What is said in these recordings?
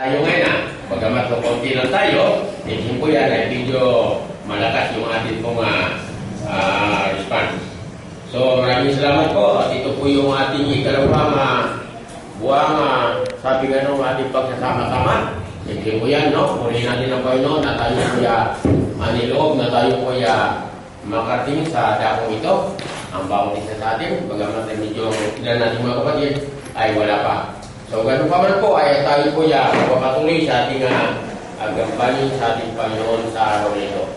Tayo ngayon bagamat konti lang tayo, hindi po yan ay medyo malakas yung ating pong response. So maraming salamat po at ito po yung ating ikalawang buwang sabi nga nung ating pagsasama-sama. Hindi po yan, no? Muli natin ang Panginoon na tayo po maniloob na tayo po makarating sa dakong ito. Ang bawat isa sa atin, bagamat ay medyo ilan natin mga kapatid, ay wala pa. So, ganun pa man po, ay tayo po magpapatuloy sa ating gampanin sa ating Panginoon sa araw nito.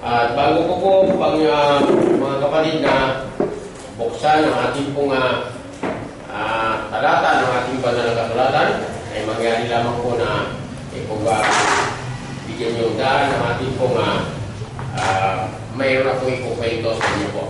At bago po mga kapatid na buksan ang ating pong talata ng ating banal na kasulatan, ay mangyari lamang po na bigyan yung daan ng ating pong mayroon ako ikukwento sa inyo po.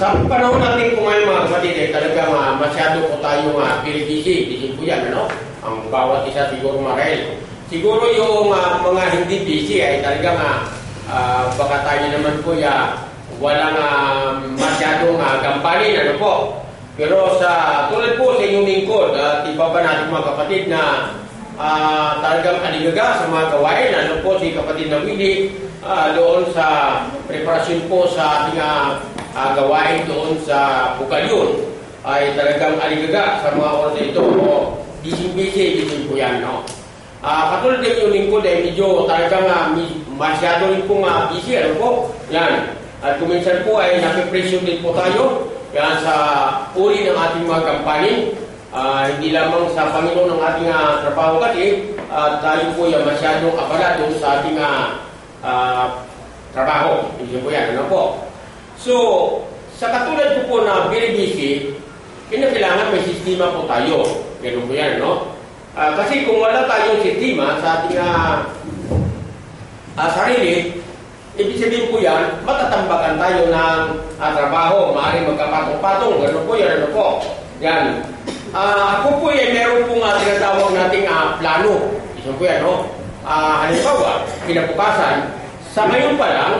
Sa panahon natin po ngayon mga kapatid, talagang masyado po tayong busy po yan, ano? Ang bawat isa siguro marahil. Siguro yung mga hindi busy ay talagang baka tayo naman po walang masyadong gampanin, ano po. Pero tulad po sa inyong lingkod, iba ba natin mga kapatid na talagang aligaga sa mga gawain, ano po si kapatid na Willie, doon sa preparasyon po sa ating gawain doon sa Bukalyon ay talagang aligaga sa mga oras ito. Busy po yan, no? Katulad din yung lingkod ay medyo talagang masyado rin pong busy, ano po? Yan. At kuminsan po ay napipresyon din po tayo yan sa uri ng ating mga kampanin. Hindi lamang sa Panginoon ng ating trabaho kasi tayo po masyadong abala doon sa ating trabaho. Hindi po yan, ano po? So, sa katulad po na very busy, kinakailangan may sistema po tayo. Ganun po yan, no? Kasi kung wala tayong sistema sa ating sarili, ibig sabihin po yan, matatambakan tayo ng trabaho, maaaring magkapatong-patong, ganun po yan, ano po? Yan. Ako po meron po tinatawag nating plano. Isa po yan, no? Halimbawa, kinabukasan, sa ngayon pa lang,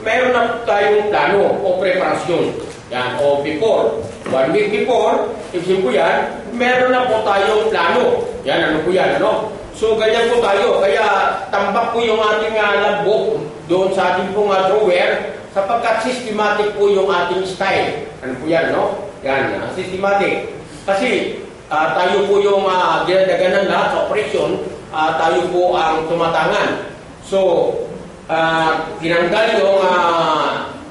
meron na tayong plano o preparasyon. Yan, o before. 1 week before, ibig po yan, meron na po tayong plano. Yan, ano po yan, ano? So, ganyan po tayo. Kaya, tambak po yung ating logbook doon sa ating pong drawer sapagkat systematic po yung ating style. Ano po yan, no? Yan, systematic. Kasi, tayo po yung dinadaganan lahat sa operasyon, tayo po ang tumatangan. So, tinanggal yung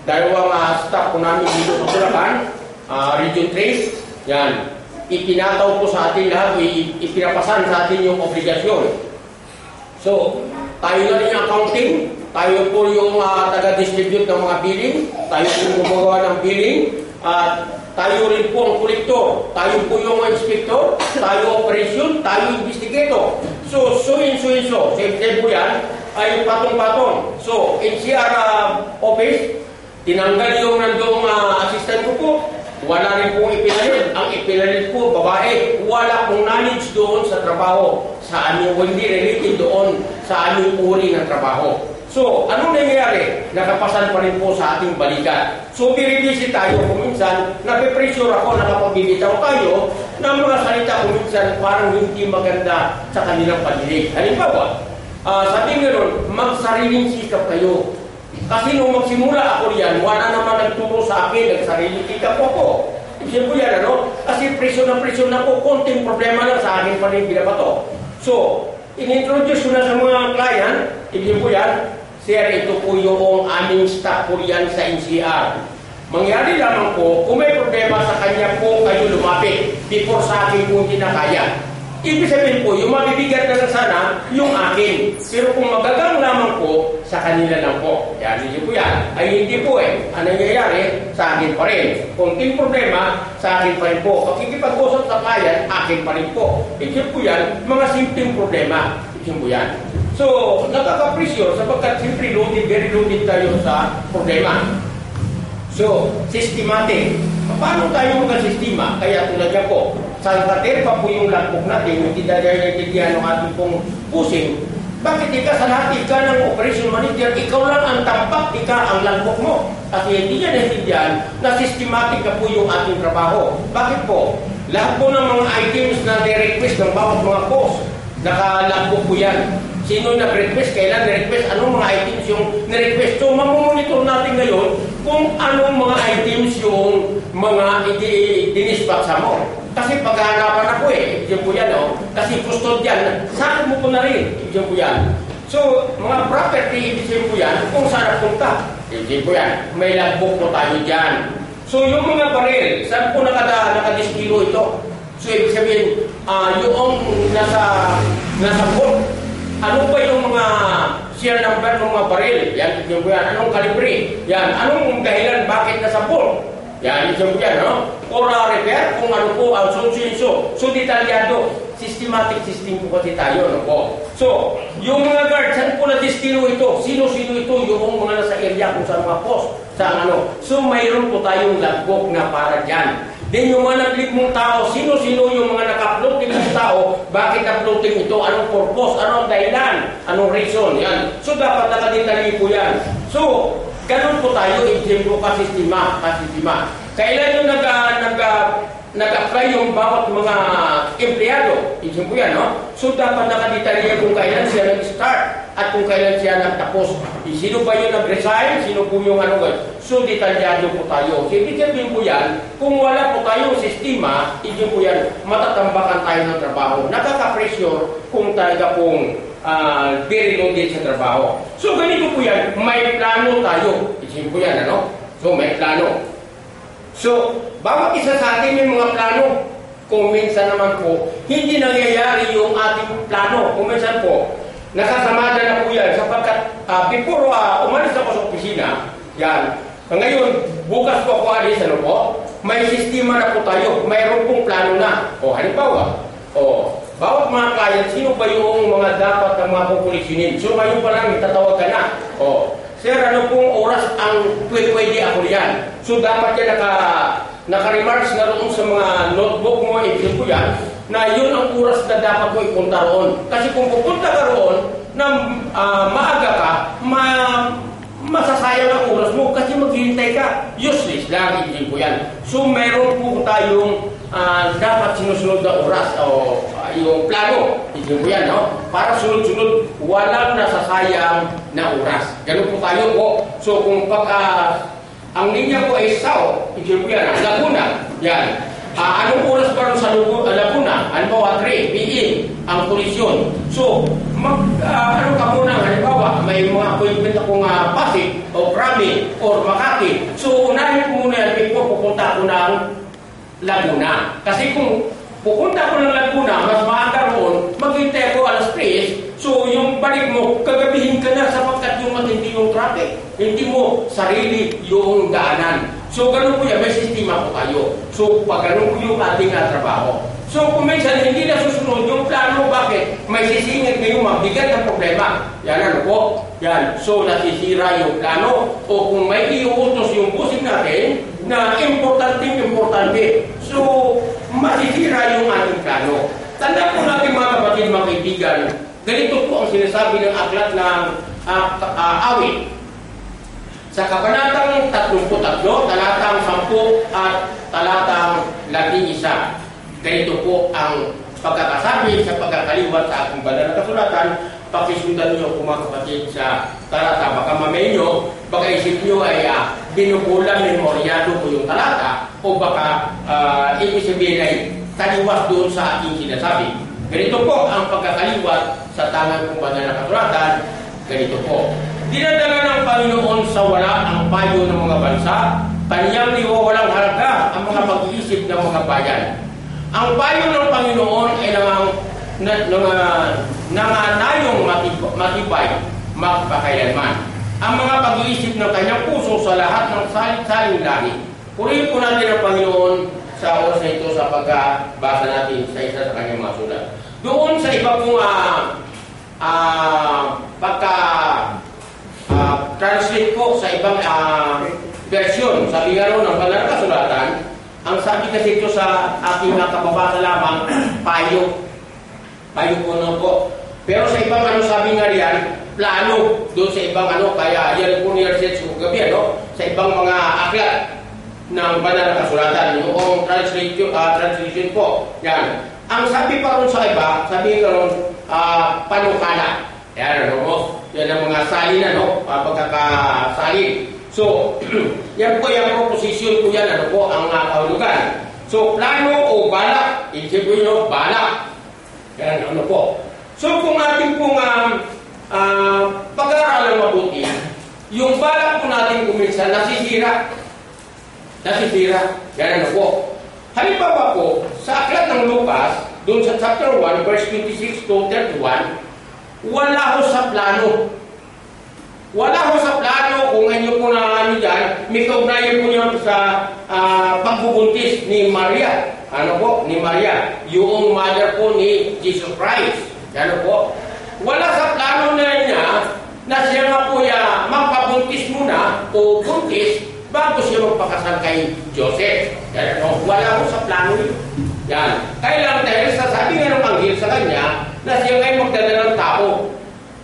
dalawang staff po namin dito sa Bulacan, Region 3, yan. Ipinataw po sa atin lahat, ipinapasan sa atin yung obligasyon. So, tayo na rin yung accounting, tayo po yung taga-distribute ng mga billing, tayo po yung gumagawa ng billing, tayo rin po ang kolektor, tayo po yung inspector, tayo operation, tayo investigator. So. Same po yan, ay patong-patong. So, NCR office, tinanggal yung nandong assistant ko po. Wala rin pong ipinalit. Ang ipinalit po, babae, wala pong knowledge doon sa trabaho. Sa aming hindi related doon sa aming uri ng trabaho. So, anong nangyayari? Nakapasan pa rin po sa ating balikan. So, busy tayo kuminsan, nape-pressure ako, nakapagbibitaw tayo ng mga salita kuminsan parang hindi maganda sa kanilang panilig. Halimbawa, sabi nga ron, magsariling sikap kayo. Kasi nung magsimula ako yan, wala naman nagturo sa akin, nagsariling sikap po ako. Ibig po yan, ano? Kasi presyon na po, konting problema lang sa akin pa rin binabato. So, in-introduce ko na sa mga client, ibig po yan, sir, ito po yung aming staff po yan sa NCR. Mangyari lamang po, kung may problema sa kanya po, kayo lumapit before sa akin po hindi na kaya. Ibig sabihin po, yung mabibigat na lang sana, yung akin. Pero kung magagang lamang po, sa kanila lang po. Yan, hindi po yan. Ay hindi po Ang nangyayari, sa akin pa rin. Kunting problema, sa akin pa rin po. Pakikipag-usap sa client, akin pa rin po. Ibig po yan, mga simpleng problema. Ibig po yan. So, nakaka-pressure sapagkat siyempre very loaded tayo sa problema. So, systematic. Paano tayo mag-sistema? Kaya tulad niya po, sa kater pa po yung logbook natin, hindi dahil naiintindihan ng ating pong pusing. Bakit ika sa lahat, ika ng operation manager, ikaw lang ang tampak, ika ang logbook mo. Kasi hindi niya naiintindihan na systematic na po yung ating trabaho. Bakit po? Lahat po ng mga items na ni-request ng bawat mga post, nakalagbo po yan. Sino nag-request, kailan ni-request, anong mga items yung ni-request. So, mamonitor natin ngayon kung anong mga items yung mga dinispatcha mo. Kasi paghahanapan ako ibigyan po yan, kasi custodian, sa akin mo po na rin, ibigyan po yan. So, mga property, ibigyan po yan, kung saan napunta, ibigyan po yan. May logbook po tayo dyan. So, yung mga baril, saan po nakadiskilo ito? So, ibig sabihin, yung nasa board, ano ba yung mga serial number ng mga baril? Yan, ibigyan po yan. Anong kalibre? Yan, anong dahilan, bakit nasa board? Yan, ibigyan po yan, no? Or repair, kung ano po ang so detalyado, systematic system po kasi tayo, no po? So, yung mga guard, saan po na-destino ito? Sino-sino ito? Yung mga nasa area kung saan mga post, saan ano? So, mayroon po tayong logbook na para dyan. Then, yung mga nag-click mong tao, sino-sino yung mga naka-uploading mong tao, bakit uploading ito? Anong purpose? Anong dahilan? Anong reason? Yan. So, dapat nakadetali po yan. So, ganun po tayo, i-tempo ka-sistema. Kailan yung nag-apply yung bawat mga empleyado? Isip po yan, no? So, dapat nakadetalya kung kailan siya nag-start at kung kailan siya nagtapos. Sino ba yung nag-resign? Sino po yung ano? So, detalyado po tayo. So, ibig sabihin po yan, kung wala po tayong sistema, ibig po yan, matatambakan tayo ng trabaho. Nakaka-pressure kung talaga pong very loaded sa trabaho. So, ganito po yan, may plano tayo. Isip po yan, ano? So, may plano. So, bawat isa sa atin may mga plano. Kung minsan naman po, hindi nangyayari yung ating plano. Kung minsan po, nakasamada na po yan sapagkat before umalis ako sa opisina, yan. Ngayon, bukas po ako alis, ano po? May sistema na po tayo. Mayroon pong plano na. O, halimbawa, bawat mga client, sino ba yung mga dapat na mga kukulisyonin? So, ngayon pa lang, itatawag ka na. Sir, ano pong oras ang pwede ako yan? So, dapat yan naka-remarks na roon sa mga notebook mo, ibigay ko yan, na yun ang oras na dapat mo ipunta roon. Kasi kung pupunta ka roon, na maaga ka, masasayang ang oras mo kasi maghihintay ka. Useless lang, ibigay ko yan. So, meron po tayong dapat sinusunod na oras o yung plano. Ibigay ko yan, no? Para sunod-sunod, walang nasasayang na oras. Ganun po tayo po. So, kung ang linya ko ay south, ibigay ko yan, Laguna, yan. Anong oras ba sa Laguna? Halimbawa, 3 p.m. ang kolisyon. So, ano ka muna, halimbawa, may mga appointment akong Pasig o Krabi o Makati. So, unahin ko muna yan before pupunta ako ng Laguna. Kasi kung pupunta ako ng Laguna, mas maaga roon, maghintay ako alas 3. So, yung balik mo, kagabihin ka na sapagkat yung matindi yung traffic. Hindi mo sarili yung daanan. So, ganun po yan, may sistema po tayo. So, pag ganun po yung ating trabaho. So, kung minsan hindi na susunod yung plano, bakit? May sisingit ngayong mabigat ng problema. Yan ano po? Yan. So, nasisira yung plano. O kung may iuutos yung busing natin, na importante. So, masisira yung ating plano. Tanda po natin mga kapatid, mga kaibigan, ganito po ang sinasabi ng aklat ng awit. Sa kabanatang 33, talatang 10 at talatang 11. Ganito po ang pagkakasabi sa pagkakaliwat sa aking banal na kasulatan. Pakisundan niyo po mga kapatid sa talata. Baka mamay nyo, baka isip nyo ay binukulang, memoryado po yung talata o baka ibig sabihin ay taliwas doon sa aking sinasabi. Ganito po ang pagkakaliwat sa tangan kong banal na kasulatan. Ganito po. Dinadala ng Panginoon sa wala ang payo ng mga bansa, kanyang niwawalang halaga ang mga pag-iisip ng mga bayan. Ang payo ng Panginoon ay nanganayong matibay, magpakailanman. Ang mga pag-iisip ng kanyang puso sa lahat ng salit-saling lahi. Purihin po natin ang Panginoon sa oras na ito sa pagkabasa natin sa isa sa kanyang mga sulat. Doon sa iba pong translate po sa ibang version, sabi nga ng banal na kasulatan, ang sabi kasi ito sa ating kababasa lamang, payo po na po. Pero sa ibang sabi nga riyan, plano. Doon sa ibang kaya yan po ni Arset sa gabi, sa ibang mga aklat. ng banal na kasulatan, yung translation po. Yan. Ang sabi pa ron sa iba, sabi nga ron, panukala. Yan, ano mo? Yan ang mga salin, ano? Pagkakasalin. So, yan po yung proposition po yan, ano po, ang kahulugan. So, plano o balak, isipin nyo, balak. Yan, ano po. So, kung ating pong pag-aaralan mabuti, yung balak po natin kuminsan, nasisira. Yan, ano po. Halimbawa po, sa aklat ng Lucas, doon sa chapter 1, verse 26 to 31, wala ho sa plano. Wala ho sa plano kung inyo po na ano dyan, may kaugnayan po niyo sa pagbubuntis ni Maria. Ano po? Ni Maria. Yung mother po ni Jesus Christ. Ano po? Wala sa plano na niya na siya nga po magpabuntis muna o buntis bago siya magpakasal kay Joseph. Yan, no? Wala ko sa plano yun. Yan. Kailang dahil sasabi nga ng anghel sa kanya na siya ngayon magdala ng tao.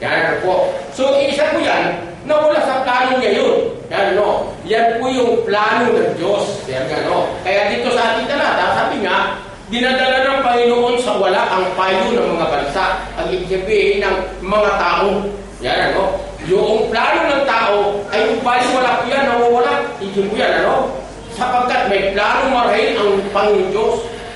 Yan po. So, isa po yan na wala sa plano niya yun. Yan, no? Yan po yung plano ng Diyos. Yan, no? Kaya dito sa ating talata, sabi nga, dinadala ng Panginoon sa wala ang payo ng mga bansa. Ang ibig sabihin ng mga tao. Yan, ano? Yung plano ng tao ay yung wala po yan, nawawala. Hindi po yan, ano? Sapagkat may plano marahil ang Panginoon Diyos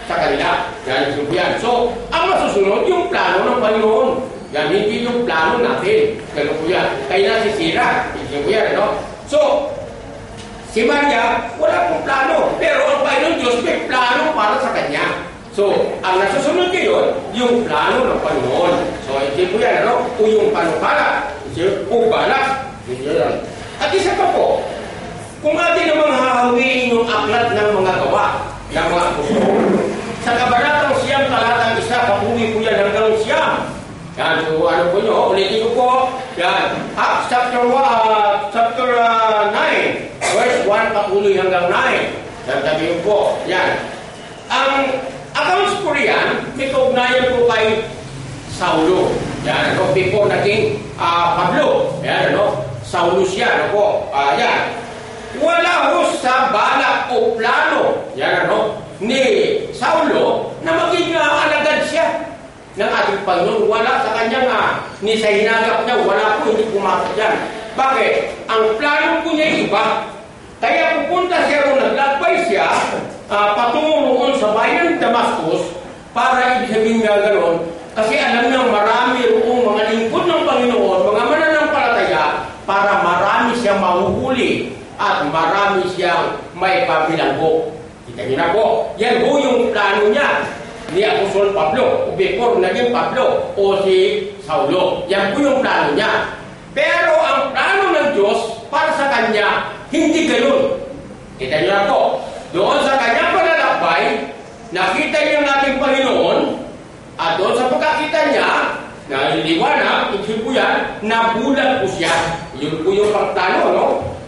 sa kanila. Yan, hindi po yan. So, ang masusunod, yung plano ng Panginoon. Yan, hindi yung plano natin. Ganun po yan. Kaya nasisira. Hindi po yan, ano? So, si Maria, wala pong plano. Pero ang Panginoon Diyos may plano para sa kanya. So, ang nasusunod ngayon, yung plano ng Panginoon. So, hindi po yan, ano? O yung panukala. O balak. At isa pa po, kung atin namang hahawiin yung aklat ng mga gawa, ng mga apostol, sa kabanatang siyam talatang isa, papuwi po yan hanggang siyam. Yan, so ano po nyo, ulitin ko po, yan, Acts chapter 9, verse 1, patuloy hanggang 9. Sabihin po, yan. Ang accounts po riyan, may kaugnayan po kay Saulo. Yan, ano, before naging Pablo. Yan, ano, Saulo siya, ano po. Yan. Wala ho sa balak o plano, yan, ano, ni Saulo na maging alagad siya ng ating Panginoon. Wala sa kanya ni sa hinagap niya, wala po, hindi pumasok yan. Bakit? Ang plano po niya iba. Kaya pupunta siya ron, naglakbay siya, patungo roon sa bayan ng Damascus, para ibig sabihin nga gano'n, kasi alam niya marami roong mga lingkod ng Panginoon, mga mananampalataya, para marami siyang mahuhuli at marami siyang may pabilanggo. Kita niyo na po, yan po yung plano niya ni Apostol Pablo, o before naging Pablo, o si Saulo. Yan po yung plano niya. Pero ang plano ng Diyos para sa kanya, hindi gayon. Kita niyo na po, doon sa kanyang panlalakbay, nakita niya ang ating Panginoon, at doon sa pagkakita niya, na liwanag, isip po yan, nabulag po siya. Yun po yung pagplano, no?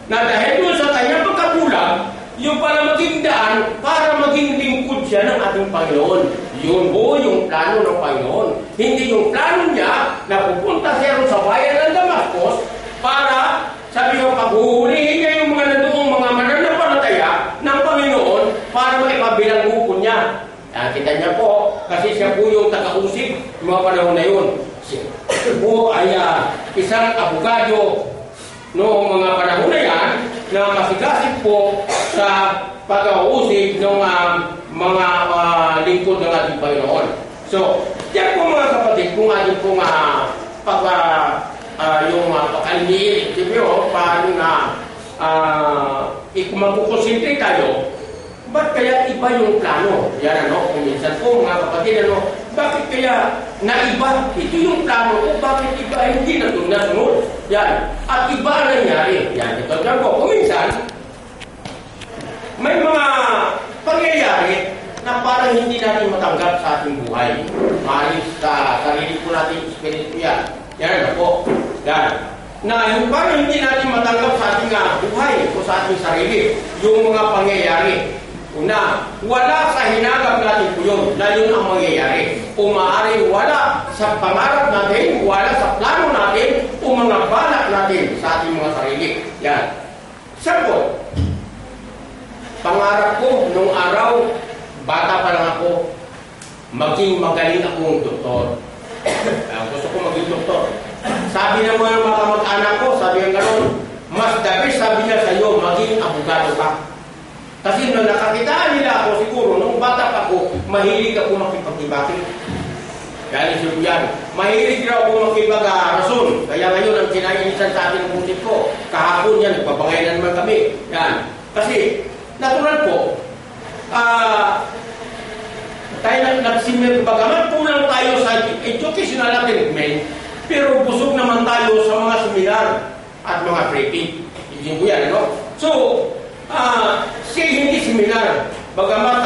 Na dahil doon sa kanyang pagkabulag, yung para maging daan, para maging lingkod siya ng ating Panginoon. Yun po yung plano ng Panginoon. Hindi yung plano niya na pupunta siya sa bayan ng Damascus para, sabi ko, paghuhulihin niya yung mga nandoong mga mananampalataya ng Panginoon para maipabilanggo po niya. Kita niya po, kasi siya po yung taga-usip mga panahon na yun. Siya po ay isang abogado noong mga panahon na yan na masigasig po sa pag-uusip ng mga lingkod ng ating Panginoon. So, yan po mga kapatid, kung ating pong yung pagkaliniin, paano na magkukonsentrate tayo, ba't kaya iba yung plano? Yan, ano, kung minsan po mga kapatid, ano, bakit kaya naiba? Ito yung plano ko, bakit iba? Hindi na ito nasunod. Yan. At iba na nangyari. Yan, ito dyan po. Kung minsan, may mga pangyayari na parang hindi natin matanggap sa ating buhay. Maaaring sa sarili po natin espiritu yan. Yan, ano po. Yan. Na yung parang hindi natin matanggap sa ating buhay o sa ating sarili. Yung mga pangyayari. Una, wala sa hinagap natin po yun na yun ang mangyayari. O maaaring wala sa pangarap natin, wala sa plano natin, o mga balak natin sa ating mga sarili. Yan. Sagot, pangarap ko nung araw, bata pa lang ako, maging magaling akong doktor. Gusto ko maging doktor. Sabi ng mga kamag-anak ko, sabi ng gano'n, mas the best, sabi niya sa'yo, maging abogado ka. Kasi nung nakakitaan nila ako siguro, nung bata pa ako, mahilig ako makipag-debate. Dahil siya yan, mahilig raw ako makipag-rason. Kaya ngayon, ang kinainisan sa ating pusit ko, kahapon yan, nagpabangay na naman kami. Yan. Kasi, natural po, tayo nagsimil, bagaman kulang tayo sa educational attainment, pero busog naman tayo sa mga seminar at mga briefing. Hindi po yan, ano? So, siya hindi seminar. Bagamat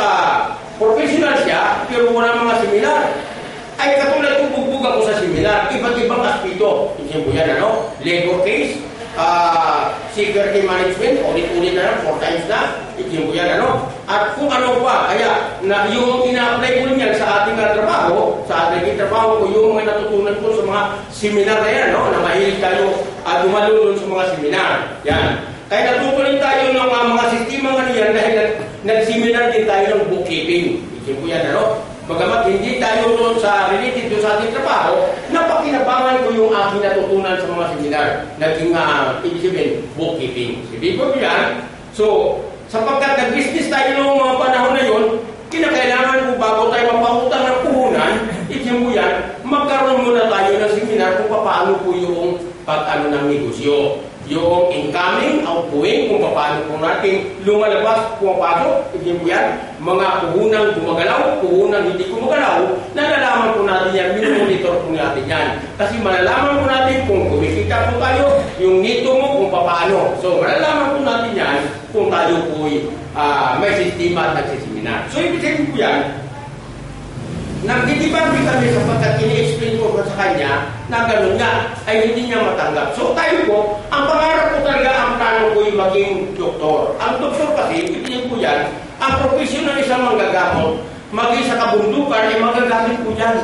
professional siya, pero wala mga seminar. Ay katulad kung bugbog ako sa seminar, iba't ibang aspito. Hindi po yan, ano? Labor case, security management, ulit-ulit na lang, 4 times na, itin ko yan, ano? At kung ano pa, kaya, na yung ina-apply ko niyan sa ating trabaho, sa ating trabaho ko, yung mga natutunan ko sa mga seminar na yan, no? Na mahilig tayo dumalo sa mga seminar. Yan. Kaya natutunan tayo ng mga sistema nga niyan dahil nag-seminar din tayo ng bookkeeping. Itin ko yan, ano? Bagamat hindi tayo doon sa related doon sa ating trabaho, napakinabangan ko yung aking natutunan sa mga seminar. Naging, ibig sabihin, bookkeeping. Ibig ko yan. So, sapagkat nag-business tayo noong mga panahon na yun, kinakailangan ko bago tayo mapahutang ng puhunan, itin mo yan, magkaroon muna tayo ng seminar kung paano po yung pag-ano ng negosyo. Yung incoming, outgoing, kung paano po natin lumalabas, pumapasok, itin mo yan, mga puhunang gumagalaw, puhunang hindi gumagalaw, nalalaman po natin yan, minumonitor po natin yan. Kasi malalaman po natin kung kumikita po tayo, yung nito mo kung paano. So, malalaman po natin yan kung tayo po may sistema at nagsiseminar. So, ibig sabihin po yan, nagdidibati kami sapagkat ini-explain ko sa kanya na gano'n nga ay hindi niya matanggap. So tayo po, ang pangarap ko talaga, ang plano ko ay maging doktor. Ang doktor kasi, ibigin ko yan, ang profesyon ng isang manggagamot, maging sa kabundukan ay magagamit ko yan.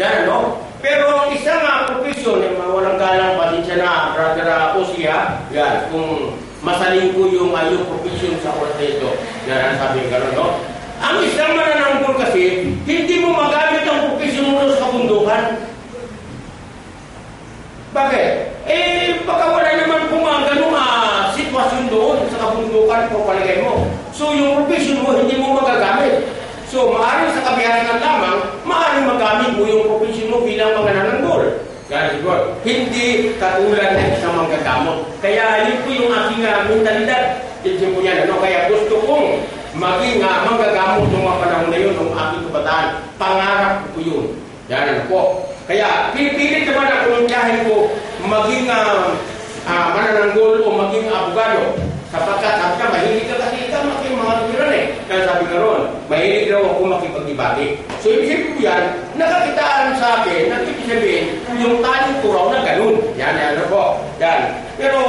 Yan, no? Pero ang isang profesyon, walang galang pasensya na, brother Osia, yan, kung masaling ko yung profesyon sa oras ito, yan, sabi gano'n, no? Ang isang manananggol kasi, hindi mo magamit ang profesyon mo sa kabundukan. Bakit? Baka wala naman kung ganung sitwasyon doon sa kabundukan po palagay mo. So, yung profesyon mo, hindi mo magagamit. So, maaaring sa kabiyasan lamang, maaaring magamit mo yung profesyon mo bilang manananggol. Hindi katulad ng isang manggagamot. Kaya, yun po yung aking mentalidad. Hindi po yan, ano? Kaya gusto kong maging manggagamot ng mga panahon na yun ng aking kabataan. Pangarap ko yun. Yan ano po. Kaya pinipilit naman ako ng biyahe ko maging manananggol o maging abogado. Sapagkat sabi ka, mahilig ka kasi ikaw maging mga tumiran eh. Kaya sabi ka ron, mahilig raw ako makipag-debate. So ibig sabihin ko yan, nakakitaan sa akin, ibig sabihin, yung talent ko raw na ganun. Yan, ano po. Yan. Pero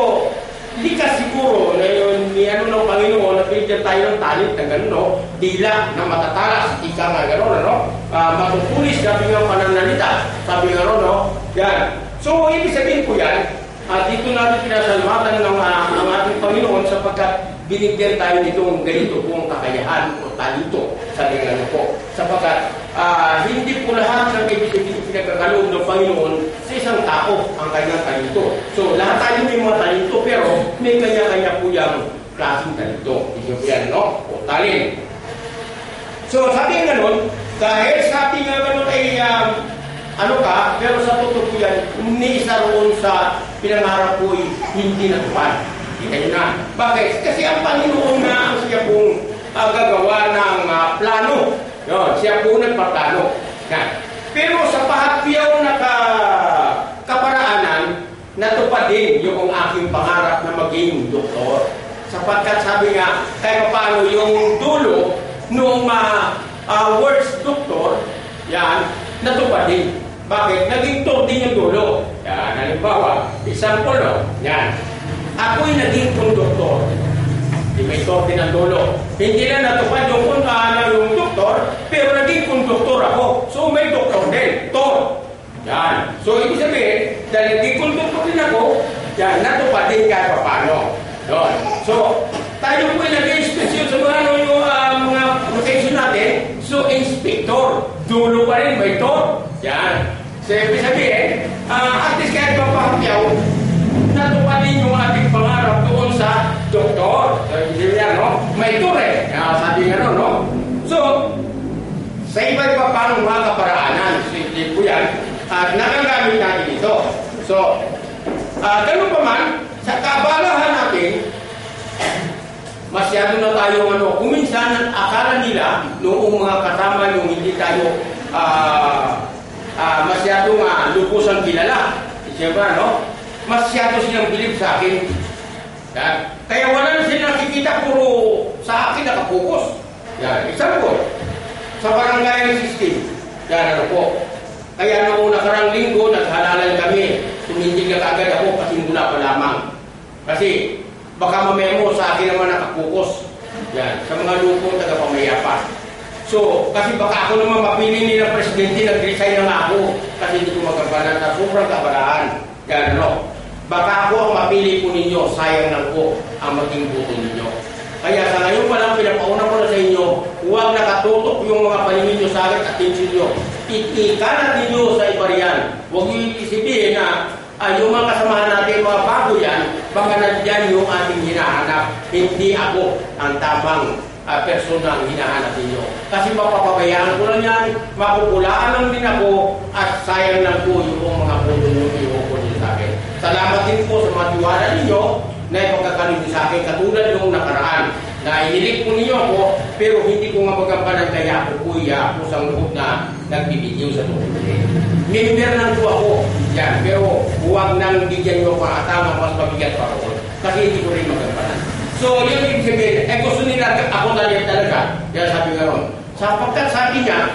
hindi ka siguro na yun, ng Panginoon, nabigyan tayo ng talent na gano'n, no? Dila na matatalas, ika nga gano'n, ano? Matutulis, sabi nga pananalita, sabi nga ron, no? Yan. So, ibig sabihin ko yan, dito natin pinasalamatan ng ang ating Panginoon sapagkat binigyan tayo nitong ganito pong kakayahan o talento sa ganyan po. Sapagkat hindi po lahat ng ibig pinagkakaloob ng Panginoon sa isang tao ang kanyang talento. So, lahat tayo may mga talento pero may kanya-kanya po yung klaseng talento. Hindi po yan, no? O talent. So, sabi nga ganun, dahil sa ating ganun ay pero sa totoo po yan, isa roon sa pinangarap ko ay hindi natupad. Kita nyo na. Bakit? Kasi ang Panginoon na ang siya pong gagawa ng plano. Yun, siya po nagpaplano. Pero sa pahapyaw na kaparaanan, natupad din yung aking pangarap na maging doktor. Sapagkat sabi nga, kahit paano yung dulo nung words doktor, yan, natupad din. Bakit? Naging tour din yung dulo. Yan, halimbawa, example, no? Yan. Ako'y naging konduktor. Di may tour din ang dulo. Hindi na natupad yung doktor, pero naging konduktor ako. So, may doktor din. Tour. Yan. So, ibig sabihin, dahil naging konduktor din ako, yan, natupad din kahit paano. Yun. So, tayo po'y naging inspector. Dulo pa rin, may tor. Yan. So, ibig sabihin, at least kahit mapakapyaw, natupanin yung ating pangarap doon sa doktor. So, hindi yan, no? May tor eh. Sabi nga no? So, sa iba-iba pang mga kaparaanan, hindi po yan, at nagagamit natin ito. So, ganun pa man, sa kabalahan natin, masyado na tayo kung minsan akala nila noong mga kasama yung hindi tayo masyado lubusan kilala. Siyempre, masyado silang bilib sa akin. Yan. Kaya wala na silang nakikita, puro sa akin nakapokus. Yan. Example, sa barangay system. Yan, po. Kaya noong nakarang linggo, naghalalan kami. Tumindig na agad ako kasi mula pa lamang. Kasi baka mamemo sa akin naman nakapokus. Yan. Sa mga lupong taga-pamayapa. So, kasi baka ako naman mapili nila presidente, nag-resign na nga ako. Kasi hindi ko magkabalan na sobrang kabalahan. Yan, baka ako ang mapili po ninyo, sayang lang po ang maging buto ninyo. Kaya sa ngayon pa lang, pinapauna ko na sa inyo, huwag nakatutok yung mga paningin nyo sa akin at atensyon nyo. Ikalat ninyo sa iba riyan. Huwag nyo isipin na yung mga kasamahan natin, mga bago yan, baka nandiyan yung ating hinahanap. Hindi ako ang tamang persona ang hinahanap ninyo. Kasi mapapabayaan ko lang yan, mapupulaan lang din ako, at sayang lang po yung mga puno nyo iupo nyo sa akin. Salamat din po sa mga tiwala ninyo na ipagkakaroon sa akin katulad nung nakaraan na inilig po ninyo ako, pero hindi ko nga magampanan kaya ako kuya ako sa loob na nagbibideo sa tungkol. Member lang po ako yan, pero huwag nang bigyan nyo ako ang atama, mas mabigat pa ako kasi hindi ko rin magampanan. So yun yung sabihin, gusto nila ako talaga, yan sabi nga ron. Sapagkat sabi niya,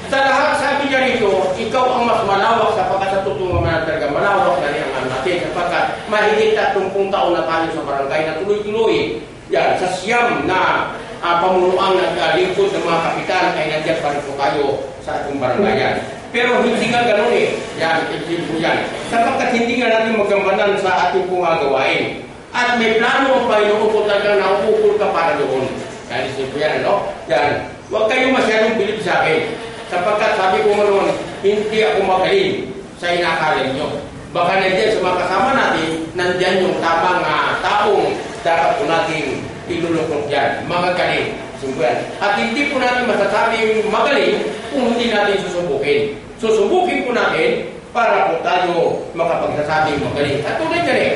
sa lahat sabi niya rito, ikaw ang mas malawak sapagkat sa totoo naman talaga malawak na rin ang natin sapagkat mahigit 30 taon na tayo sa barangay na tuloy-tuloy. Yan, sa siyam na pamunuang naglingkod ng mga kapitan ay nandiyan pa rin po tayo sa ating barangayan. Pero hindi nga ganun eh. Yan, po yan. Sapagkat hindi nga natin magampanan sa ating gawain. At may plano ang Panginoon kung talagang naupukul ka para doon. Yan, po yan, Yan. Huwag kayong masyadong bilib sa akin. Sapagkat sabi ko noon, hindi ako magaling sa inakala ninyo. Baka nandiyan sa mga kasama natin, nandiyan yung tamang taong dapat po natin ilulukok yan. Magagaling. Simpuyan. At hindi po natin masasabi magaling kung hindi natin susubukin. Susubukin po natin para po tayo makapagsasabi magaling. At tulad yan eh.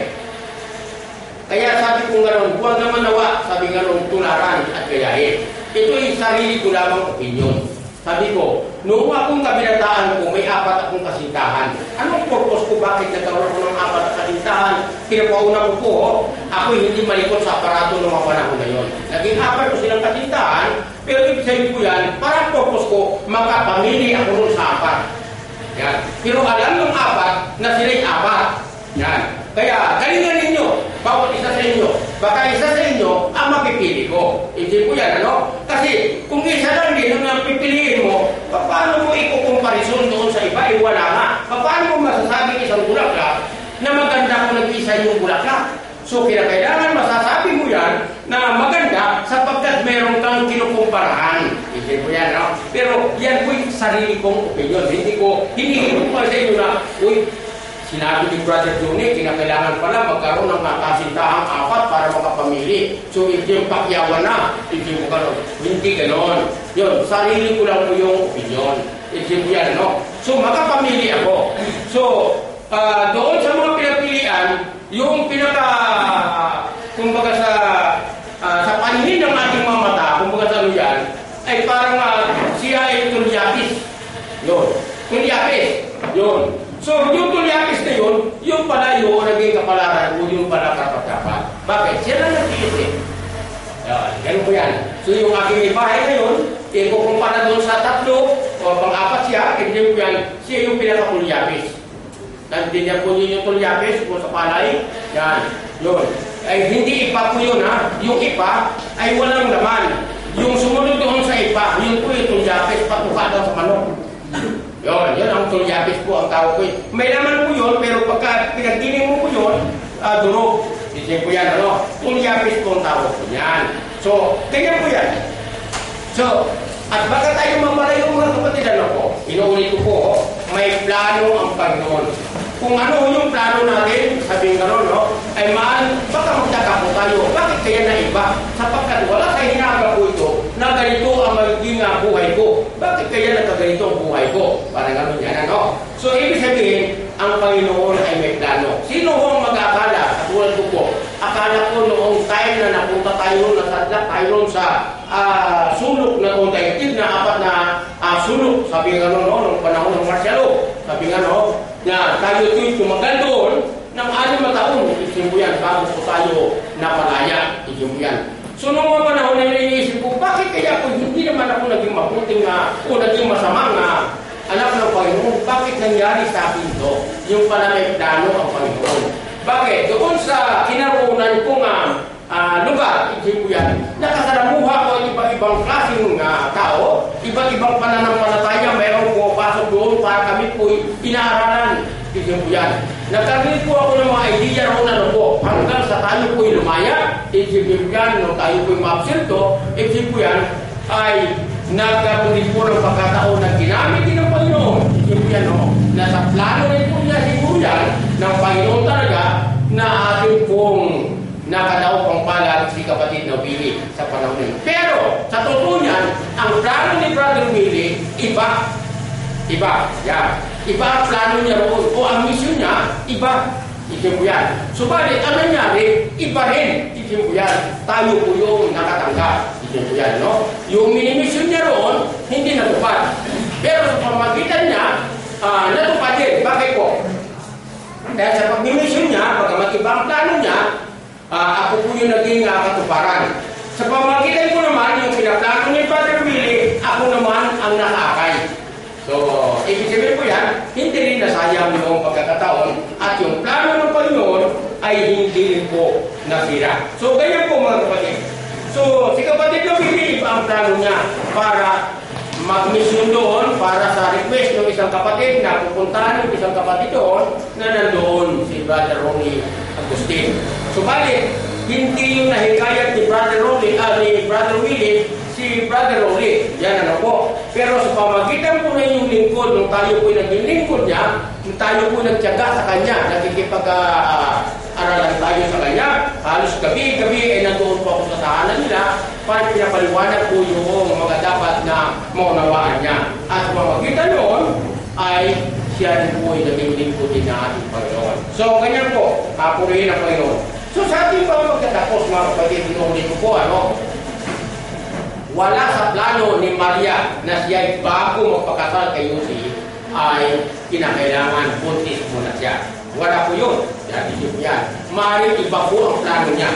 Kaya sabi ko nga huwag naman nawa, sabi nga tularan at gayahin. Ito ay sarili ko lamang opinion. Sabi ko, noong akong kabilataan ko, may 4 akong kasintahan. Anong purpose ko? Bakit nagkaroon ko ng 4 na kasintahan? Pinapauna ko po, ako hindi malikot sa aparato ng mga panahon na yun. Naging 4 ko silang kasintahan, pero ibig sabihin ko yan, parang purpose ko, makapamili ako nun sa 4. Yan. Pero alam ng 4 na sila'y 4. Yan. Kaya, galingan ninyo, bawat isa sa inyo. Baka isa sa inyo ang mapipili ko. Hindi ko yan, Kasi, kung isa lang din ang pipiliin mo, paano mo ikukomparison doon sa iba? Wala nga. Paano mo masasabi isang bulaklak na maganda kung nag-isa yung bulaklak? So, kailangan masasabi mo yan na maganda sapagkat meron kang kinukumparahan. Hindi ko yan, Pero, yan po yung sarili kong opinion. Hindi ko pa sa inyo na, sinabi ni Brother Johnny, kinakailangan pala magkaroon ng kasintahang 4 para makapamili. So, hindi yung pakyawan na, hindi mo karoon. Hindi ganon. Yun, sarili ko lang po yung opinion. Hindi mo yan, So, makapamili ako. So, doon sa mga pinapilian, yung kumbaga sa paningin ng ating mga mata, kumbaga sa yan, ay parang siya ay tulyapis. Yun. Tulyapis. Yun. So, yung tulyapis na yun, yung pala yung naging kapalaran o yung pala kapatapan. Bakit? Siya lang nag-iisip. Ganun po yan. So, yung aking ibahay na yun, kukumpara doon sa 3 o pang-4 siya, hindi po yan, siya yung pinaka-tulyapis. Nandiyan po yun yung tulyapis kung sa palay. Yan. Yun. Ay, hindi ipa po yun, Yung ipa ay walang laman. Yung sumunod doon sa ipa, yun po yung tulyapis, patuka daw sa manok. Yun ang tulyapis po ang tawag ko. May laman po yun, pero pagka pinagdiling mo po yun, durog. Isip po yan, Tulyapis po ang tawag ko yan. So, ganyan po yan. So, At baka tayo mamalayo mga kapatid, ano po? Inuulit ko po, may plano ang Panginoon. Kung ano yung plano natin, sabihin gano'n, no? Ay baka magtaka po tayo. Bakit kaya na iba? Sapagkat wala kayo hinaga po ito na ganito ang magiging buhay ko. Bakit kaya nagkaganito ang buhay ko? Parang gano'n yan, ano? So, ibig sabihin, ang Panginoon ay may plano. Sino ho ang mag-akala? Katulad ko po, akala ko noong time na napunta tayo, nasadlak tayo sa sulok na daigdig na apat na sulok. Sabi nga noong panahon ng martial law. Sabi nga na tayo ito'y tumagal doon ng 6 na taon. Isip mo yan, bago po tayo napalaya. Isip mo yan. So noong mga panahon na iniisip ko, bakit kaya ako hindi naman ako naging mabuting o naging masamang anak ng Panginoon? Bakit nangyari sa akin ito? Yung pala may plano ang Panginoon. Bakit? Doon sa kinaroonan kong lugar, isip ko yan, nakasalamuha ko iba-ibang klaseng tao, iba't-ibang pananampalataya, mayroong pumapasok doon para kami po'y inaaralan. Isip ko yan. Nagkaroon po ako ng mga idea roon na po, hanggang sa tayo po'y lumaya, isip ko yan, nung tayo po'y maabsento, isip ko yan, ay nagkaroon po ng pagkataon na ginamit din ng Panginoon. Isip ko yan, nasa plano rin po niya siguro yan, ng Panginoon talaga, na ating pong nakadaw pang palad si kapatid na Willie sa panahon nito. Pero, sa totoo niyan, ang plano ni Brother Willie, iba. Yan. Iba ang plano niya roon. O ang mission niya, iba. Isip ko yan. Subalit, ang nangyari, iba rin. Isip ko yan. Tayo po yung nakatanggap. Isip ko yan, no? Yung mini-mission niya roon, hindi natupad. Pero sa pamagitan niya, natupad din. Bakit po? Dahil sa pag-mission niya, pagkamat iba ang plano niya, ako po yung naging katuparan. Sa pamagitan ko naman, yung pinaplano ni Father Willie, ako naman ang nakakay. So, ibig sabihin po yan, hindi rin nasayang yung pagkakataon at yung plano ng Panginoon ay hindi rin po nasira. So, ganyan po mga kapatid. So, si kapatid na Willie, iba ang plano niya para mag-mission doon para sa request ng isang kapatid na pupuntahan ng isang kapatid doon na nandoon si Brother Ronnie Agustin. Subalit, hindi yung nahikayat ni Brother Willie, si Brother Ronnie. Yan ano po. Pero sa pamagitan po na yung lingkod, nung tayo po naging lingkod niya, nung tayo po nagtiyaga sa kanya, nakikipag-aralan tayo sa kanya, halos gabi-gabi ay nandoon po ako sa tahanan nila para pinapaliwanag po yung mga dapat na maunawaan niya. At sa pamagitan noon, ay siya rin po ay naging lingkod din na ating Panginoon. So, ganyan po, purihin ang Panginoon. So, sa ating pagkatapos, mga kapatid, inuulit ko po, wala sa plano ni Maria na siya ay bago magpakasal kay Jose ay kinakailangan buntis muna siya. Wala po yun. Yan. Maaaring iba po ang plano niya.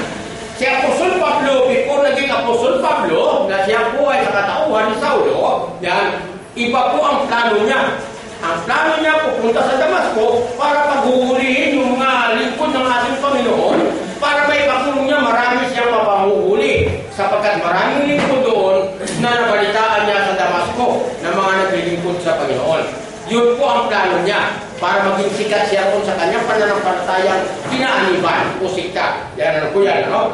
Si Apostol Pablo, before naging Apostol Pablo, na siya po ay sa katauhan ni Saulo, yan, iba po ang plano niya. Ang plano niya pupunta sa Damasco para paghuhulihin yung mga lingkod ng ating Panginoon para may pakulong niya marami siyang mapahuhuli sapagkat maraming lingkod doon na nabalitaan niya sa Damasco na mga naglilingkod sa Panginoon. Yun po ang plano niya para maging sikat siya kung sa kanyang pananampalatayang kinaaniban o sikat. Yan ano po yan, no?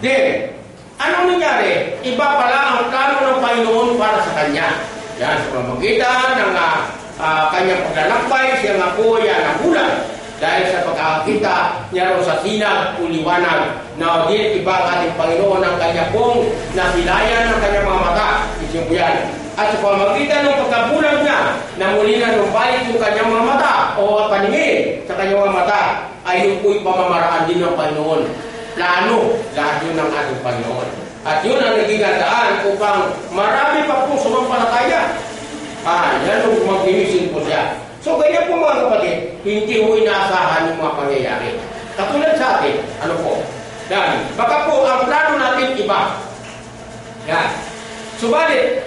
Then, anong nangyari? Iba pala ang plano ng Panginoon para sa kanya. Yan, sa pamagitan ng kanyang paglalakbay, siya nga po yan ang bulan. Dahil sa pagkakita niya rin sa sinag o liwanag na di iba ang ating Panginoon ang kanya pong nasilayan ng kanyang mga mata. Isip po yan. At sa pamagitan ng pagkabulag niya na muli na numbalik yung kanyang mga mata o paningin sa kanyang mga mata ay yung po'y pamamaraan din ng Panginoon. Plano, lahat yun ng ating Panginoon. At yun ang naging gandaan upang marami pa pong sumampalataya. Yan ang mag-inisin po siya. So, ganyan po mga kapatid, hindi po inaasahan yung mga pangyayari. Katulad sa atin, ano po? Yan. Baka po, ang plano natin iba. Yan. Subalit,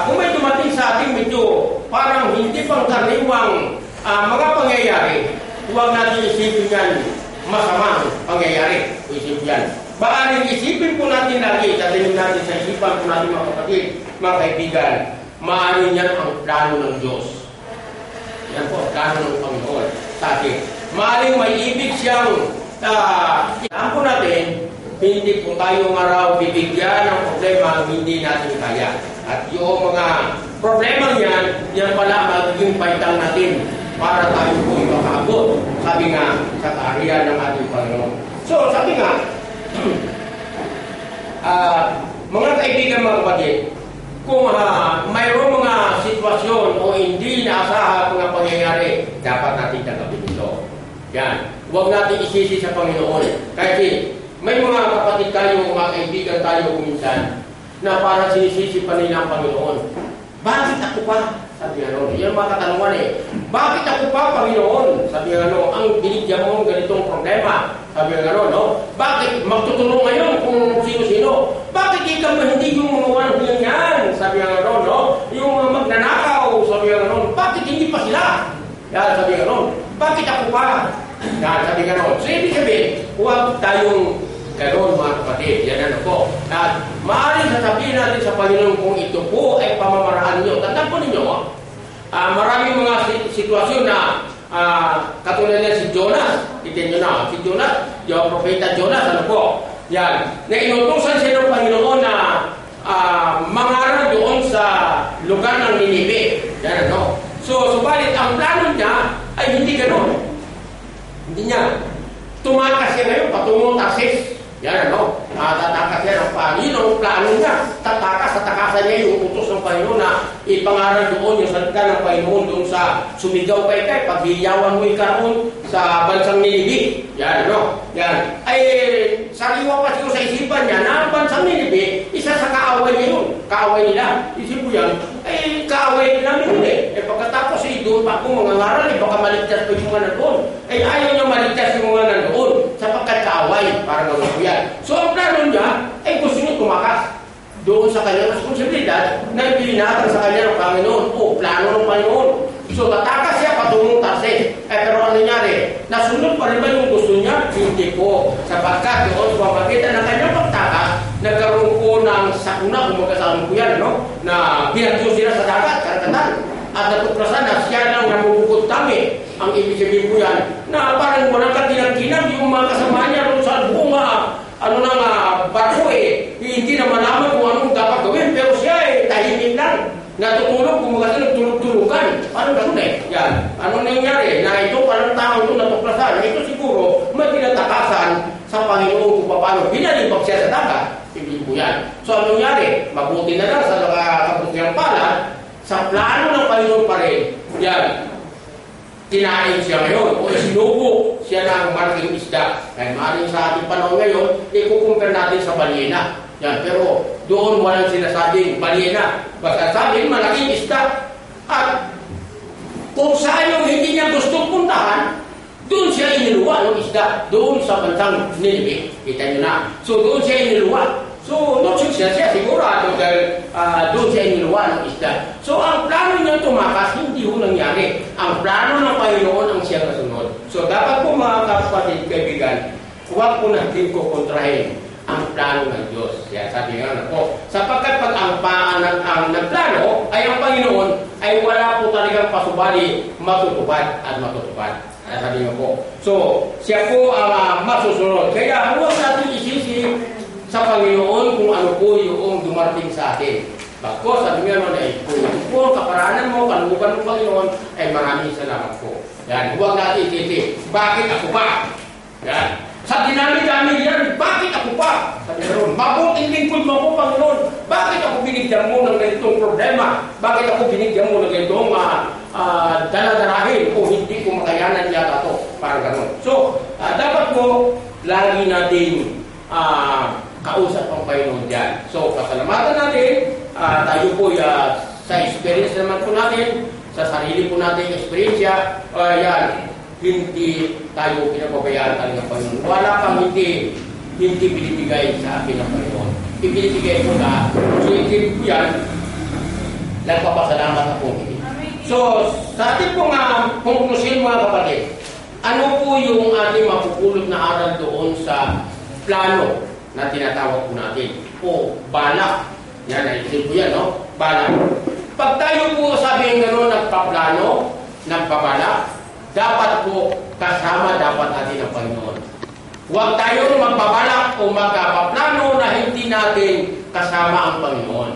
kung may dumating sa ating medyo parang hindi pang karaniwang mga pangyayari, huwag natin isipin yan masamang pangyayari. Isipin yan. Baaling isipin po natin lagi, tatingin natin sa isipan po natin mga kapatid, mga kaibigan, maaari yan ang plano ng Diyos. Yan po, plano ng Panginoon sa atin. Maaring may ibig siyang po natin, hindi po tayo maraw bibigyan ng problema hindi natin kaya. At yung mga problema yan, yan pala magiging paitang natin para tayo po makaabot. Sabi nga sa kaharian ng ating Panginoon. So, sabi nga, mga kaibigan, mga kapatid, kung mayroong mga sitwasyon o hindi naasahan mga pangyayari, dapat natin tanggapin ito. Yan. Huwag natin isisi sa Panginoon. Kasi may mga kapatid tayo, mga kaibigan tayo minsan, na parang sinisisi pa nila ang Panginoon. Bakit ako pa? Sabi nga noon. Yan mga katanungan eh. Bakit ako pa, Panginoon? Sabi nga noon, ang binigyan mo ganitong problema. Sabi nga noon, no? Bakit magtutulong ngayon kung sino-sino? Bakit ikaw hindi yung mga walang yan? Sabi nga noon, no? Yung mga magnanakaw, sabi nga noon, bakit hindi pa sila? Yan, sabi nga noon, bakit ako pa? Yan, sabi nga noon. So, ibig sabihin, huwag tayong ganoon, mga kapatid. Yan ano po. At maaaring sasabihin natin sa Panginoon kung ito po ay pamamaraan nyo. Tandaan po ninyo, maraming mga sitwasyon na katulad na si Jonas. Itin nyo na. Si Jonas, yung propeta Jonas, ano po? Yan. Na inutusan siya ng Panginoon na mangaral doon sa lugar ng Ninive. Yan ano. So, subalit ang plano niya ay hindi ganoon. Hindi niya. Tumakas siya ngayon, patungong Tarsis. Yan ano, tatakas yan ang Panginoon, plano niya. Tatakasan niya yung utos ng Panginoon na ipangaral doon yung salita ng Panginoon doon sa sumigaw kay paghiyawan mo ikaroon sa bansang Ninive. Yan ano, yan. Ay, sariwa pa siguro sa isipan niya na ang bansang Ninive, isa sa kaaway niya yun. Kaaway nila. Isip mo yan, ay kaaway namin yun eh. Pagkatapos doon pa akong mga ngaral, baka maligtas pa yung mga nandoon. Ay ayaw niya maligtas yung mga nandoon sapagkat kaaway, para gawin yan. So ang plano niya, ay gusto niya tumakas doon sa kanyang responsibilidad na ibinatang sa kanya ng Panginoon o plano ng Panginoon. So tatakas siya patungong Tarsis. Pero ano nangyari? Nasunod pa rin ba yung gusto niya? Hindi po. Sapagkat doon sa pamagitan ng kanyang pagtakas, nagkaroon po ng sakuna, kung magkasama po yan, no? Na binagyo sila sa dagat, karagatan. At natuklasan na siya lang namumukot tami. Ang ibig sabihin po yan, na parang walang katinag-tinag yung mga kasama niya doon sa bunga, barko eh. Hindi na malaman kung anong dapat gawin, pero siya tahimik lang. Natutulog, kung magkasi nagtulog-tulugan. Ano ganun eh? Yan. Ano nangyari? Na ito parang tao ito natuklasan. Ito siguro may pinatakasan sa Panginoon kung paano binalibag siya sa dagat. Hindi po yan. So ano nangyari? Mabuti na lang sa kabutihang palad, sa plano ng Panginoon pa rin. Yan. Kinain siya ngayon o sinubo siya ng malaking isda. Kaya maaaring sa ating panahon ngayon, ikukumpare natin sa balyena. Yan. Pero doon walang sinasabing balyena. Basta sabing malaking isda. At kung saan yung hindi niya gustong puntahan, doon siya iniluwa ng isda. Doon sa bansang Ninive. Kita nyo na. So doon siya iniluwa. So, not sure siya sigurado dahil doon siya iniluwa ng isda. So, ang plano niya tumakas, hindi ho nangyari. Ang plano ng Panginoon ang siya kasunod. So, dapat po mga kapatid, kaibigan, huwag po natin kukontrahin ang plano ng Diyos. Kaya sabi nga na po, sapagkat pag ang nagplano ay ang Panginoon, ay wala po talagang pasubali matutupad at matutupad. Sabi nga po. So, siya po ang masusunod. Kaya huwag natin isisi sa Panginoon kung ano po yung dumarating sa atin. Bakit sabi nga naman ay kung ano po ang kaparaanan mo, kalubugan ng Panginoon, ay maraming salamat po. Yan, huwag natin isisi. Bakit ako pa? Yan. Sa dinami-dami yan, bakit ako pa? Sabi nga naman, mabuting lingkod mo po, Panginoon. Bakit ako binigyan mo ng ganitong problema? Bakit ako binigyan mo ng ganitong daladarahin o hindi ko makayanan yata ito? Parang gano'n. So, dapat po lagi natin kausap ang Panginoon dyan. So, pasalamatan natin, tayo po sa experience naman po natin, sa sarili po natin eksperyensya, yan, hindi tayo pinapabayaan talaga ng Panginoon. Wala kang hindi binibigay sa akin ng Panginoon. Ibinibigay po na, so ikip po yan, nagpapasalamat ako. So, sa ating pong konklusyon mga kapatid, ano po yung ating mapupulot na aral doon sa plano na tinatawag po natin o balak. Yan, naisip po yan, no? Balak. Pag tayo po sabihin gano'n, nagpaplano, nagpabalak, dapat po kasama dapat natin ang Panginoon. Huwag tayo magpabalak o magpaplano na hindi natin kasama ang Panginoon.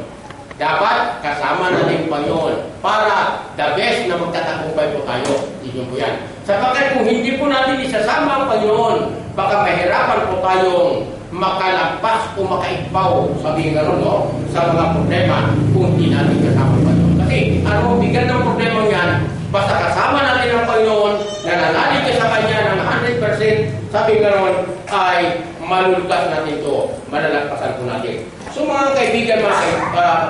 Dapat kasama natin yung Panginoon para the best na magtatagumpay po tayo. Hindi po yan. Sapagkat kung hindi po natin isasama ang Panginoon, baka mahirapan po tayong makalagpas o makaigpaw, sabihin nga ron, no? Sa mga problema kung hindi natin kasama ang Panginoon. Kasi ano, bigat ng problema yan, basta kasama natin ang Panginoon, nananalig ka sa Kanya ng 100%, sabihin nga ron, ay malulutas natin ito, malalagpasan po natin. So mga kaibigan, mga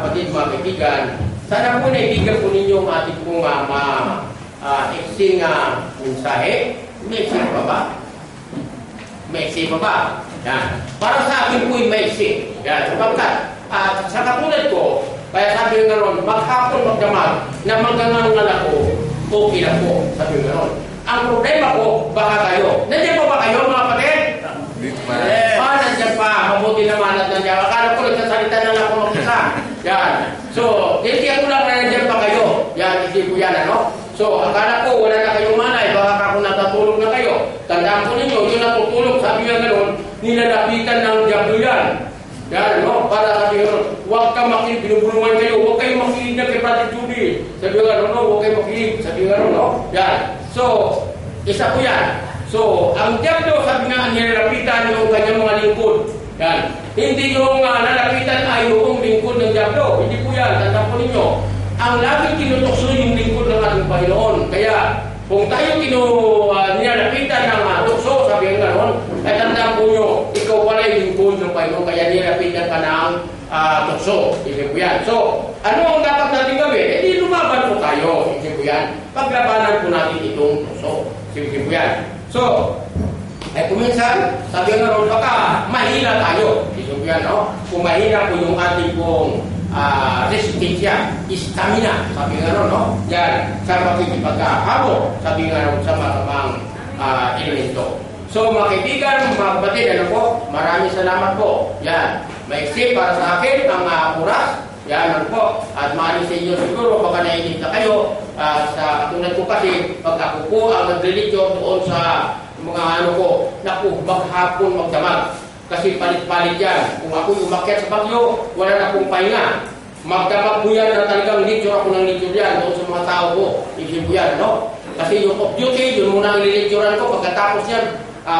kapatid, mga kaibigan, sana po naibigan po ninyo ang ating pong mensahe. Maiksi pa ba? Maiksi pa ba? Yan. Para sa akin po yung maiksi. Yan. Sapagkat, sa katulad ko, kaya sabi nga ron, maghapon magdamag na magngangangal ako, okay lang po, sabi nga ron. Ang problema ko, baka kayo. Nandiyan po ba kayo, mga kapatid? Nandiyan pa. Mabuti naman at nandiyan. Akala ko nagsasalita na lang ako mag-isa. Yan. So, tinitiyan ko lang na nandiyan pa kayo. Yan, hindi po yan, ano? So, akala ko wala na kayong manay. Baka ako natutulog na kayo. Tandaan ko ninyo, yung natutulog, sabi nga gano'n, nilalapitan ng diablo yan. Yan, no? Para sabi nga, huwag ka makinig, binubulungan kayo. Huwag kayong makinig na kay Brother Judy. Sabi nga, no? Huwag kayong makinig. Sabi nga, no? Yan. So, isa po yan. So, ang diablo, sabi nga, nilalapitan yung kanyang mga lingkod. Yan. Hindi yung nalapitan ay yung lingkod ng diablo. Hindi po yan. Tandaan po ninyo. Ang laging tinutokso yung lingkod ng ating Panginoon. Kaya, kung tayo nilalapitan ng tukso, sabi nga gano'n, ay tandaan po nyo, ikaw pala yung lingkod ng Panginoon. Kaya nilalapitan ka ng tukso. Hindi po yan. So, ano ang dapat natin gawin? Eh, di lumaban po tayo. Hindi po yan. Paglabanan po natin itong tukso. Hindi po yan. So, kung minsan, sabi nga ron, baka mahina tayo. Ito yan, no? Kung mahina po yung ating pong resistensya, stamina, sabi nga ron, no? Yan, sa makikipagkakabo, sabi nga ron, sa masamang elemento. So, mga kaibigan, mga kapatid, ano po? Maraming salamat po. Yan, maiksi para sa akin ang oras. Yan, ano po. At maaari sa inyo siguro, baka naiinip na kayo. Sa katulad ko kasi, pag ako po ang nag-religion doon sa mga ano ko, naku, maghapon magdamag. Kasi palit-palit yan. Kung ako umakyat sa bagyo, wala na akong pahinga. Magdamag po yan na talagang lecture ako ng lecture yan doon sa mga tao ko. Isip po yan, no? Kasi yung off-duty, yun muna ang ililecturean ko. Pagkatapos yan,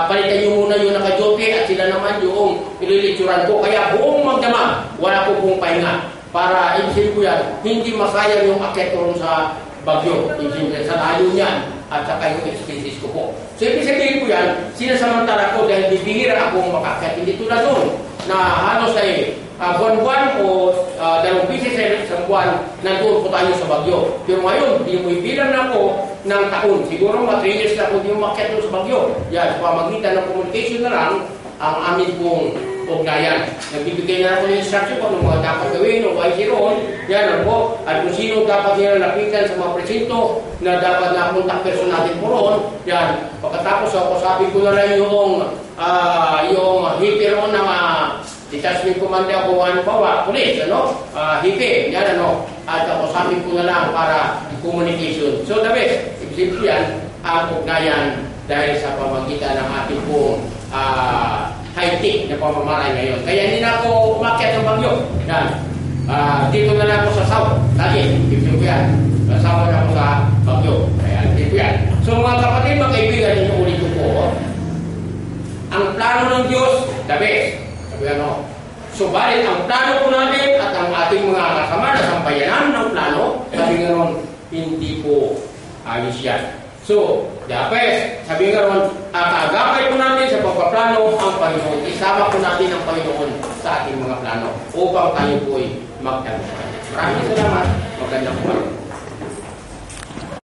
palitan nyo muna yung naka-duty at sila naman yung ililecturean ko. Kaya buong magdamag, wala ko pong pahinga. Para isip ko yan, hindi masayang yung akyat ko sa bagyo. Isip yan, sa layo niyan at saka yung expenses ko po. So, ibig sabihin ko yan, sinasamantala ko dahil bibihira akong makakyat. Hindi tulad doon na halos ay buwan-buwan o 2 beses sa isang buwan nandun po tayo sa bagyo. Pero ngayon, bilang na ako ng taon. Siguro mga 3 years na ako hindi umakyat doon sa bagyo. Yan, sa pamagitan ng communication na lang ang amin pong ugnayan. Nagbibigay na ako ng instruction kung ano mga dapat gawin o YC roon. Yan ano po. At kung sino dapat nila lapitan sa mga presinto na dapat na contact person natin po roon. Yan. Pagkatapos ako sabi ko na lang yung hipi roon ng detachment commander ako police, ano? Hipi. Yan ano. At ako sabi ko na lang para communication. So the best. Ibig yan ang ugnayan dahil sa pamagitan ng ating pong high-tech na pamamaraan ngayon. Kaya hindi na ako umakyat ng bagyo. Yan. Dito na lang ako sa South. Lagi. Dito ko yan. Kasama na ako sa bagyo. Kaya dito yan. So mga kapatid, mga kaibigan, inuulit ko po. Ang plano ng Diyos, the best. Sabi ano. Subalit ang plano po natin at ang ating mga kasama na sampayanan ng plano, sabi nga ron, hindi po ayos yan. So, dapat, sabi nga ron, kaagapay po natin sa pagpaplano ang Panginoon. Isama po natin ang Panginoon sa ating mga plano upang tayo po'y magtagumpay. Maraming salamat. Magandang umaga.